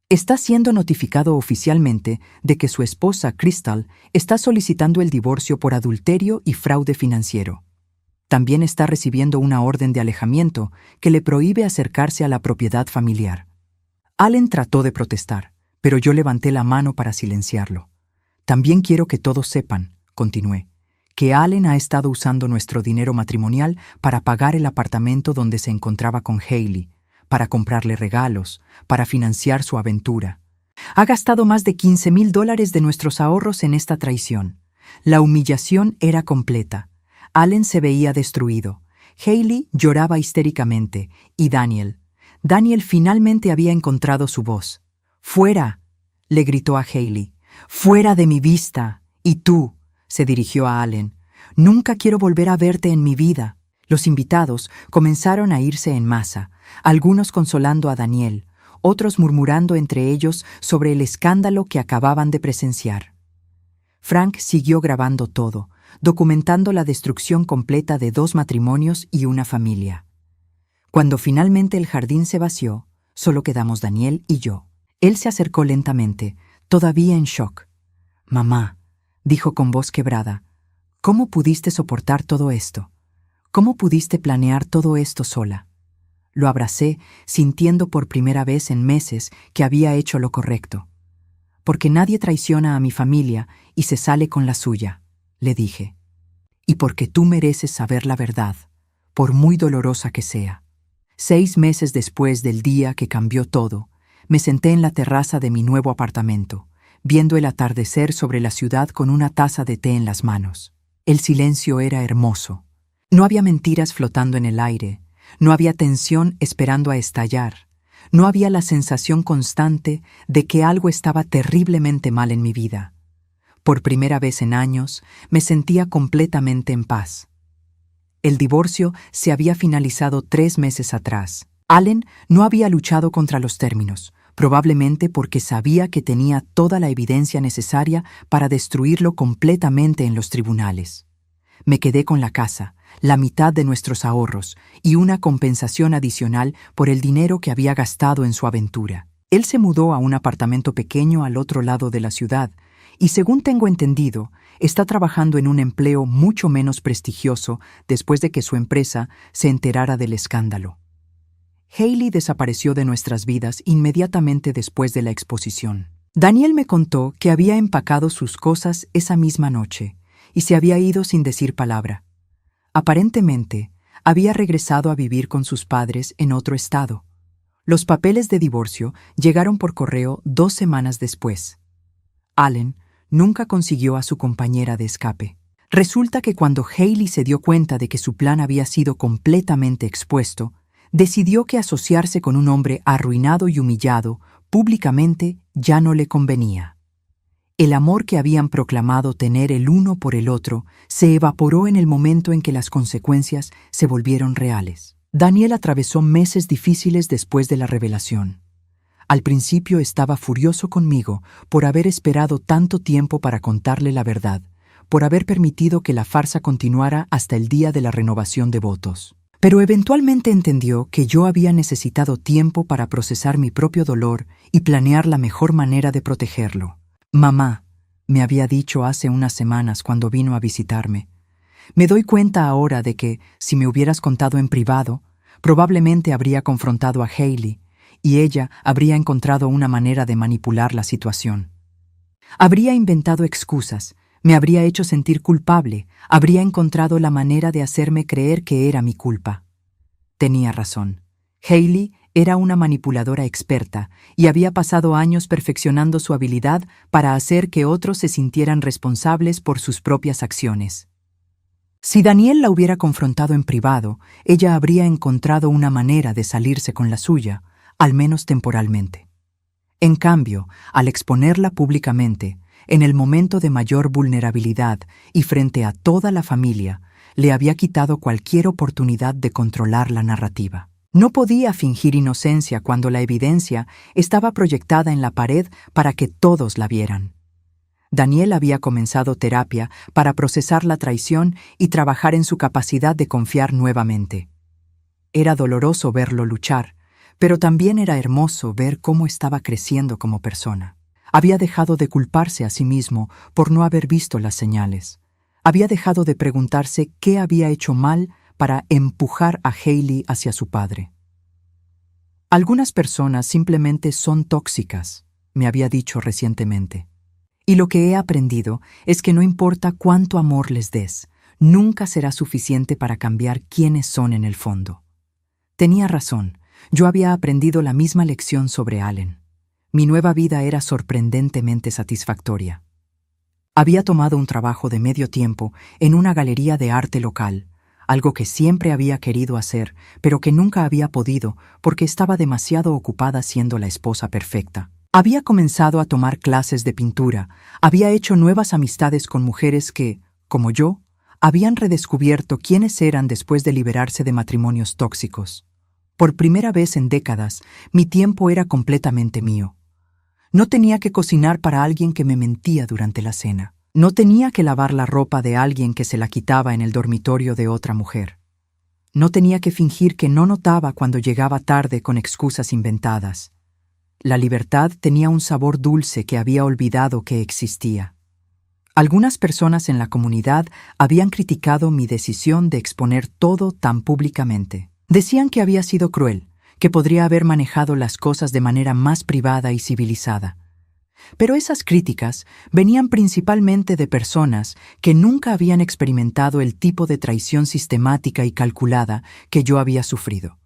está siendo notificado oficialmente de que su esposa, Crystal, está solicitando el divorcio por adulterio y fraude financiero. También está recibiendo una orden de alejamiento que le prohíbe acercarse a la propiedad familiar. Allen trató de protestar, pero yo levanté la mano para silenciarlo. También quiero que todos sepan, continué, que Allen ha estado usando nuestro dinero matrimonial para pagar el apartamento donde se encontraba con Hailey, para comprarle regalos, para financiar su aventura. Ha gastado más de $15,000 de nuestros ahorros en esta traición. La humillación era completa. Allen se veía destruido. Hailey lloraba histéricamente. Y Daniel finalmente había encontrado su voz. «¡Fuera!», le gritó a Hailey. «¡Fuera de mi vista! Y tú», se dirigió a Allen, «nunca quiero volver a verte en mi vida». Los invitados comenzaron a irse en masa, algunos consolando a Daniel, otros murmurando entre ellos sobre el escándalo que acababan de presenciar. Frank siguió grabando todo, documentando la destrucción completa de 2 matrimonios y una familia. Cuando finalmente el jardín se vació, solo quedamos Daniel y yo. Él se acercó lentamente, todavía en shock. «Mamá», dijo con voz quebrada, «¿cómo pudiste soportar todo esto? ¿Cómo pudiste planear todo esto sola?» Lo abracé, sintiendo por primera vez en meses que había hecho lo correcto. «Porque nadie traiciona a mi familia y se sale con la suya», le dije. «Y porque tú mereces saber la verdad, por muy dolorosa que sea». 6 meses después del día que cambió todo, me senté en la terraza de mi nuevo apartamento, viendo el atardecer sobre la ciudad con una taza de té en las manos. El silencio era hermoso. No había mentiras flotando en el aire, no había tensión esperando a estallar, no había la sensación constante de que algo estaba terriblemente mal en mi vida. Por primera vez en años, me sentía completamente en paz. El divorcio se había finalizado 3 meses atrás. Allen no había luchado contra los términos, probablemente porque sabía que tenía toda la evidencia necesaria para destruirlo completamente en los tribunales. Me quedé con la casa, la mitad de nuestros ahorros y una compensación adicional por el dinero que había gastado en su aventura. Él se mudó a un apartamento pequeño al otro lado de la ciudad y, según tengo entendido, está trabajando en un empleo mucho menos prestigioso después de que su empresa se enterara del escándalo. Hailey desapareció de nuestras vidas inmediatamente después de la exposición. Daniel me contó que había empacado sus cosas esa misma noche y se había ido sin decir palabra. Aparentemente, había regresado a vivir con sus padres en otro estado. Los papeles de divorcio llegaron por correo 2 semanas después. Allen nunca consiguió a su compañera de escape. Resulta que cuando Hailey se dio cuenta de que su plan había sido completamente expuesto, decidió que asociarse con un hombre arruinado y humillado públicamente ya no le convenía. El amor que habían proclamado tener el uno por el otro se evaporó en el momento en que las consecuencias se volvieron reales. Daniel atravesó meses difíciles después de la revelación. Al principio estaba furioso conmigo por haber esperado tanto tiempo para contarle la verdad, por haber permitido que la farsa continuara hasta el día de la renovación de votos. Pero eventualmente entendió que yo había necesitado tiempo para procesar mi propio dolor y planear la mejor manera de protegerlo. «Mamá», me había dicho hace unas semanas cuando vino a visitarme, Me doy cuenta ahora de que, si me hubieras contado en privado, probablemente habría confrontado a Hailey y ella habría encontrado una manera de manipular la situación. Habría inventado excusas, me habría hecho sentir culpable, habría encontrado la manera de hacerme creer que era mi culpa. Tenía razón. Hailey era una manipuladora experta y había pasado años perfeccionando su habilidad para hacer que otros se sintieran responsables por sus propias acciones. Si Daniel la hubiera confrontado en privado, ella habría encontrado una manera de salirse con la suya, al menos temporalmente. En cambio, al exponerla públicamente, en el momento de mayor vulnerabilidad y frente a toda la familia, le había quitado cualquier oportunidad de controlar la narrativa. No podía fingir inocencia cuando la evidencia estaba proyectada en la pared para que todos la vieran. Daniel había comenzado terapia para procesar la traición y trabajar en su capacidad de confiar nuevamente. Era doloroso verlo luchar, pero también era hermoso ver cómo estaba creciendo como persona. Había dejado de culparse a sí mismo por no haber visto las señales. Había dejado de preguntarse qué había hecho mal para empujar a Hailey hacia su padre. Algunas personas simplemente son tóxicas, me había dicho recientemente. Y lo que he aprendido es que no importa cuánto amor les des, nunca será suficiente para cambiar quiénes son en el fondo. Tenía razón, yo había aprendido la misma lección sobre Allen. Mi nueva vida era sorprendentemente satisfactoria. Había tomado un trabajo de medio tiempo en una galería de arte local, algo que siempre había querido hacer, pero que nunca había podido porque estaba demasiado ocupada siendo la esposa perfecta. Había comenzado a tomar clases de pintura, había hecho nuevas amistades con mujeres que, como yo, habían redescubierto quiénes eran después de liberarse de matrimonios tóxicos. Por primera vez en décadas, mi tiempo era completamente mío. No tenía que cocinar para alguien que me mentía durante la cena. No tenía que lavar la ropa de alguien que se la quitaba en el dormitorio de otra mujer. No tenía que fingir que no notaba cuando llegaba tarde con excusas inventadas. La libertad tenía un sabor dulce que había olvidado que existía. Algunas personas en la comunidad habían criticado mi decisión de exponer todo tan públicamente. Decían que había sido cruel, que podría haber manejado las cosas de manera más privada y civilizada. Pero esas críticas venían principalmente de personas que nunca habían experimentado el tipo de traición sistemática y calculada que yo había sufrido.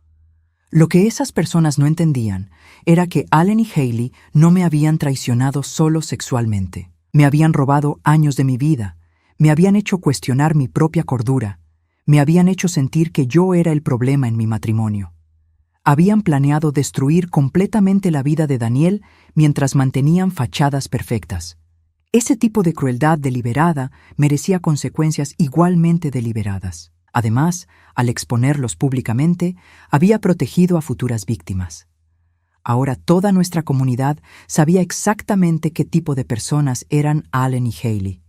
Lo que esas personas no entendían era que Allen y Hailey no me habían traicionado solo sexualmente. Me habían robado años de mi vida, me habían hecho cuestionar mi propia cordura, me habían hecho sentir que yo era el problema en mi matrimonio. Habían planeado destruir completamente la vida de Daniel mientras mantenían fachadas perfectas. Ese tipo de crueldad deliberada merecía consecuencias igualmente deliberadas. Además, al exponerlos públicamente, había protegido a futuras víctimas. Ahora toda nuestra comunidad sabía exactamente qué tipo de personas eran Allen y Hailey.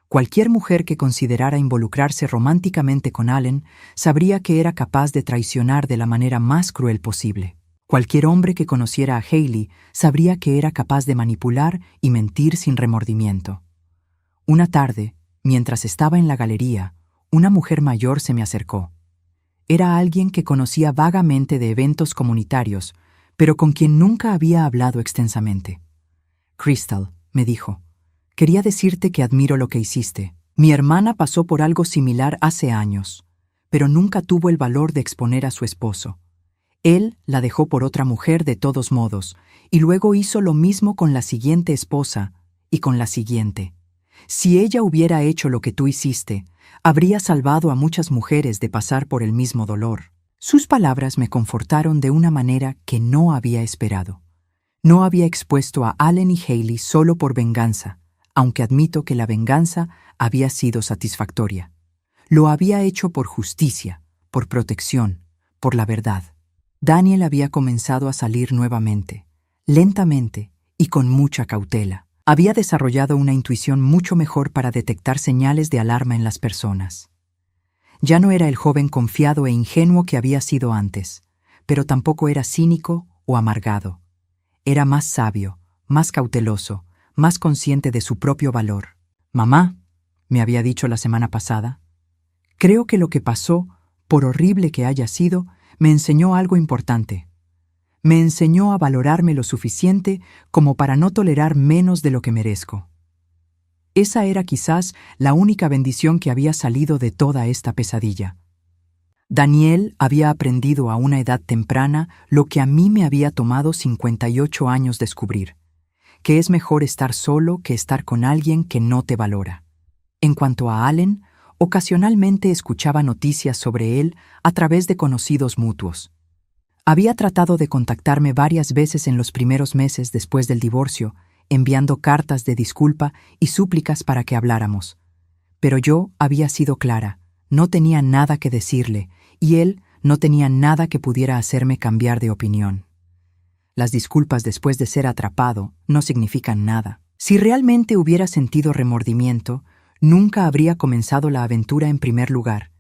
Cualquier mujer que considerara involucrarse románticamente con Allen sabría que era capaz de traicionar de la manera más cruel posible. Cualquier hombre que conociera a Hailey sabría que era capaz de manipular y mentir sin remordimiento. Una tarde, mientras estaba en la galería, una mujer mayor se me acercó. Era alguien que conocía vagamente de eventos comunitarios, pero con quien nunca había hablado extensamente. «Crystal», me dijo, «quería decirte que admiro lo que hiciste. Mi hermana pasó por algo similar hace años, pero nunca tuvo el valor de exponer a su esposo. Él la dejó por otra mujer de todos modos, y luego hizo lo mismo con la siguiente esposa y con la siguiente. Si ella hubiera hecho lo que tú hiciste, habría salvado a muchas mujeres de pasar por el mismo dolor». Sus palabras me confortaron de una manera que no había esperado. No había expuesto a Allen y Hailey solo por venganza, aunque admito que la venganza había sido satisfactoria. Lo había hecho por justicia, por protección, por la verdad. Daniel había comenzado a salir nuevamente, lentamente y con mucha cautela. Había desarrollado una intuición mucho mejor para detectar señales de alarma en las personas. Ya no era el joven confiado e ingenuo que había sido antes, pero tampoco era cínico o amargado. Era más sabio, más cauteloso, más consciente de su propio valor. «Mamá», me había dicho la semana pasada, Creo que lo que pasó, por horrible que haya sido, me enseñó algo importante. Me enseñó a valorarme lo suficiente como para no tolerar menos de lo que merezco. Esa era quizás la única bendición que había salido de toda esta pesadilla. Daniel había aprendido a una edad temprana lo que a mí me había tomado 58 años descubrir, que es mejor estar solo que estar con alguien que no te valora. En cuanto a Allen, ocasionalmente escuchaba noticias sobre él a través de conocidos mutuos. Había tratado de contactarme varias veces en los primeros meses después del divorcio, enviando cartas de disculpa y súplicas para que habláramos. Pero yo había sido clara, no tenía nada que decirle, y él no tenía nada que pudiera hacerme cambiar de opinión. Las disculpas después de ser atrapado no significan nada. Si realmente hubiera sentido remordimiento, nunca habría comenzado la aventura en primer lugar,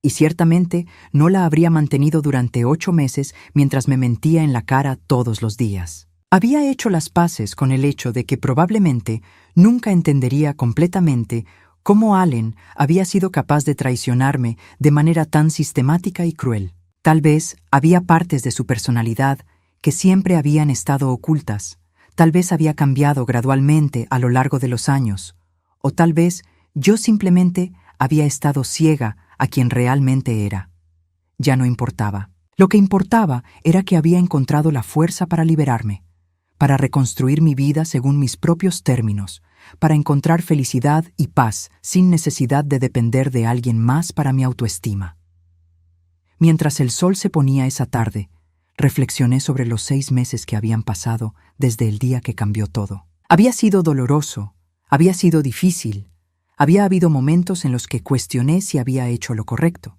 y ciertamente no la habría mantenido durante 8 meses mientras me mentía en la cara todos los días. Había hecho las paces con el hecho de que probablemente nunca entendería completamente cómo Allen había sido capaz de traicionarme de manera tan sistemática y cruel. Tal vez había partes de su personalidad que siempre habían estado ocultas, tal vez había cambiado gradualmente a lo largo de los años, o tal vez yo simplemente había estado ciega a quien realmente era. Ya no importaba. Lo que importaba era que había encontrado la fuerza para liberarme, para reconstruir mi vida según mis propios términos, para encontrar felicidad y paz sin necesidad de depender de alguien más para mi autoestima. Mientras el sol se ponía esa tarde, reflexioné sobre los 6 meses que habían pasado desde el día que cambió todo. Había sido doloroso, había sido difícil, había habido momentos en los que cuestioné si había hecho lo correcto.